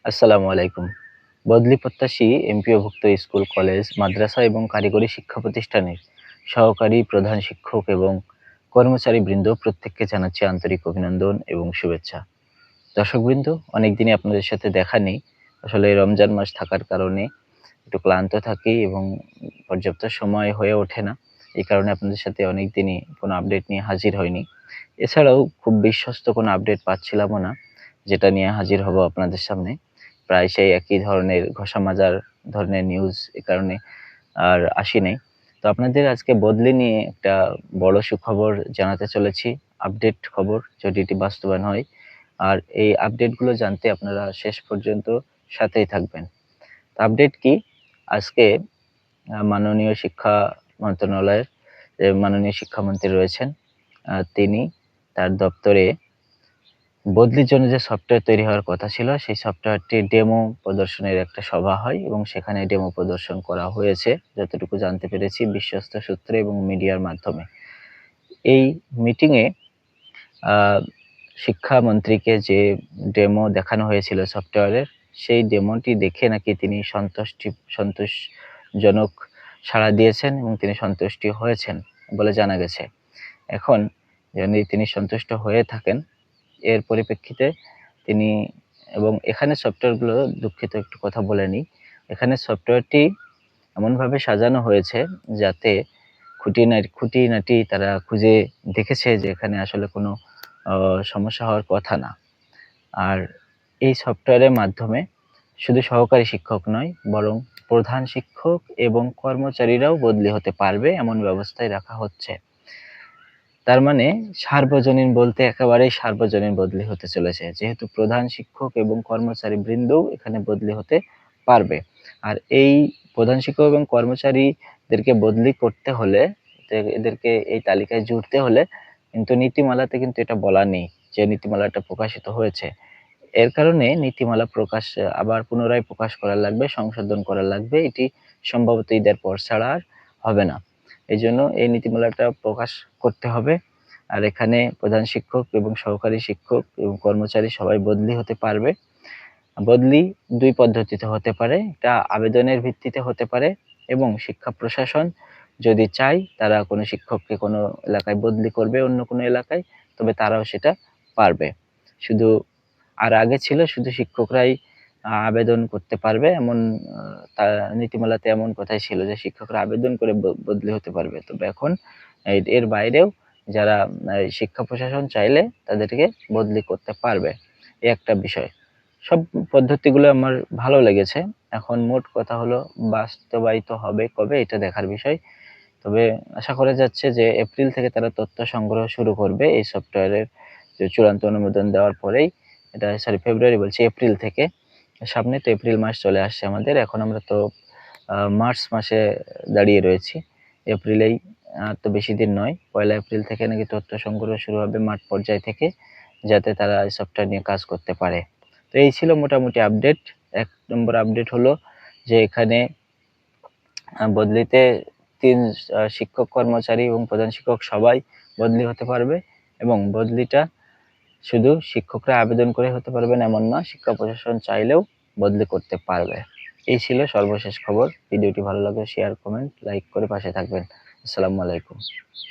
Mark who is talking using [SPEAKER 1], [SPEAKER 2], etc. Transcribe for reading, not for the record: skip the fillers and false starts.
[SPEAKER 1] আসসালামু আলাইকুম। বদলি প্রত্যাশী এমপিওভুক্ত স্কুল, কলেজ, মাদ্রাসা এবং কারিগরি শিক্ষা প্রতিষ্ঠানের সহকারী প্রধান শিক্ষক এবং কর্মচারীবৃন্দ প্রত্যেককে জানাচ্ছি আন্তরিক অভিনন্দন এবং শুভেচ্ছা। দর্শকবৃন্দ, অনেকদিনই আপনাদের সাথে দেখা নেই। আসলে রমজান মাস থাকার কারণে একটু ক্লান্ত থাকি এবং পর্যাপ্ত সময় হয়ে ওঠে না। এই কারণে আপনাদের সাথে অনেকদিনই কোনো আপডেট নিয়ে হাজির হইনি। এছাড়াও খুব বিশ্বস্ত কোনো আপডেট পাচ্ছিলামও না, যেটা নিয়ে হাজির হব আপনাদের সামনে। প্রায় সেই একই ধরনের ঘষা-মাজার ধরনের নিউজ, এ কারণে আর আসি নাই। তো আপনাদের আজকে বদলি নিয়ে একটা বড় সুখবর জানাতে চলেছি। আপডেট খবর, যদি এটি বাস্তবায়ন হয়। আর এই আপডেটগুলো জানতে আপনারা শেষ পর্যন্ত সাথেই থাকবেন। তো আপডেট কি? আজকে মাননীয় শিক্ষা মন্ত্রণালয়ের যে মাননীয় শিক্ষামন্ত্রী রয়েছেন, তিনি তার দপ্তরে বদলির জন্য যে সফটওয়্যার তৈরি হওয়ার কথা ছিল, সেই সফটওয়্যারটির ডেমো প্রদর্শনের একটা সভা হয় এবং সেখানে ডেমো প্রদর্শন করা হয়েছে, যতটুকু জানতে পেরেছি বিশ্বস্ত সূত্রে এবং মিডিয়ার মাধ্যমে। এই মিটিংয়ে শিক্ষামন্ত্রীকে যে ডেমো দেখানো হয়েছিল সফটওয়্যারের, সেই ডেমোটি দেখে নাকি তিনি সন্তোষজনক সাড়া দিয়েছেন এবং তিনি সন্তুষ্টি হয়েছেন বলে জানা গেছে। এখন যদি তিনি সন্তুষ্ট হয়ে থাকেন, এর পরিপ্রেক্ষিতে তিনি এবং এখানে সফটওয়্যারগুলো, দুঃখিত একটু কথা বলে নিই। এখানে সফটওয়্যারটি এমনভাবে সাজানো হয়েছে যাতে খুঁটিনাটি তারা খুঁজে দেখেছে যে এখানে আসলে কোনো সমস্যা হওয়ার কথা না। আর এই সফটওয়্যারের মাধ্যমে শুধু সহকারী শিক্ষক নয়, বরং প্রধান শিক্ষক এবং কর্মচারীরাও বদলি হতে পারবে, এমন ব্যবস্থাই রাখা হচ্ছে। তার মানে সার্বজনীন বলতে একেবারেই সার্বজনীন বদলি হতে চলেছে। যেহেতু প্রধান শিক্ষক এবং কর্মচারীবৃন্দও এখানে বদলি হতে পারবে। আর এই প্রধান শিক্ষক এবং কর্মচারীদেরকে বদলি করতে হলে, এদেরকে এই তালিকায় জুড়তে হলে কিন্তু নীতিমালাতে কিন্তু এটা বলা নেই যে নীতিমালাটা প্রকাশিত হয়েছে। এর কারণে নীতিমালা আবার পুনরায় প্রকাশ করা লাগবে, সংশোধন করা লাগবে। এটি সম্ভবত ঈদের পর ছাড়া আর হবে না। এজন্য এই নীতিমালাটা প্রকাশ করতে হবে। আর এখানে প্রধান শিক্ষক এবং সহকারী শিক্ষক এবং কর্মচারী সবাই বদলি হতে পারবে। বদলি ২ পদ্ধতিতে হতে পারে। একটা আবেদনের ভিত্তিতে হতে পারে এবং শিক্ষা প্রশাসন যদি চায় তারা কোনো শিক্ষককে কোনো এলাকায় বদলি করবে অন্য কোনো এলাকায়, তবে তারাও সেটা পারবে। শুধু আগে ছিল শুধু শিক্ষকরাই আবেদন করতে পারবে, এমন নীতিমালাতে এমন কথাই ছিল যে শিক্ষকরা আবেদন করে বদলি হতে পারবে। তবে এখন এর বাইরেও যারা শিক্ষা প্রশাসন চাইলে তাদেরকে বদলি করতে পারবে। এই একটা বিষয়। সব পদ্ধতিগুলো আমার ভালো লেগেছে। এখন মোট কথা হলো বাস্তবায়িত হবে কবে, এটা দেখার বিষয়। তবে আশা করা যাচ্ছে যে এপ্রিল থেকে তারা তথ্য সংগ্রহ শুরু করবে এই সফটওয়্যারের যে চূড়ান্ত অনুমোদন দেওয়ার পরেই। ফেব্রুয়ারি বলছি, এপ্রিল থেকে। সামনে তো এপ্রিল মাস চলে আসছে আমাদের। এখন আমরা তো মার্চ মাসে দাঁড়িয়ে রয়েছি। এপ্রিলেই তো বেশি দিন নয়। ১লা এপ্রিল থেকে নাকি তথ্য সংগ্রহ শুরু হবে মাঠ পর্যায় থেকে, যাতে তারা এই সফটওয়্যার নিয়ে কাজ করতে পারে। তো এই ছিল মোটামুটি আপডেট। ১ নম্বর আপডেট হলো যে এখানে বদলিতে ৩ শিক্ষক, কর্মচারী এবং প্রধান শিক্ষক সবাই বদলি হতে পারবে এবং বদলিটা শুধু শিক্ষকরা আবেদন করে হতে পারবেন এমন না, শিক্ষা প্রশাসন চাইলেও বদলি করতে পারবে। এই ছিল সর্বশেষ খবর। ভিডিওটি ভালো লাগলে শেয়ার, কমেন্ট, লাইক করে পাশে থাকবেন। আসসালামু আলাইকুম।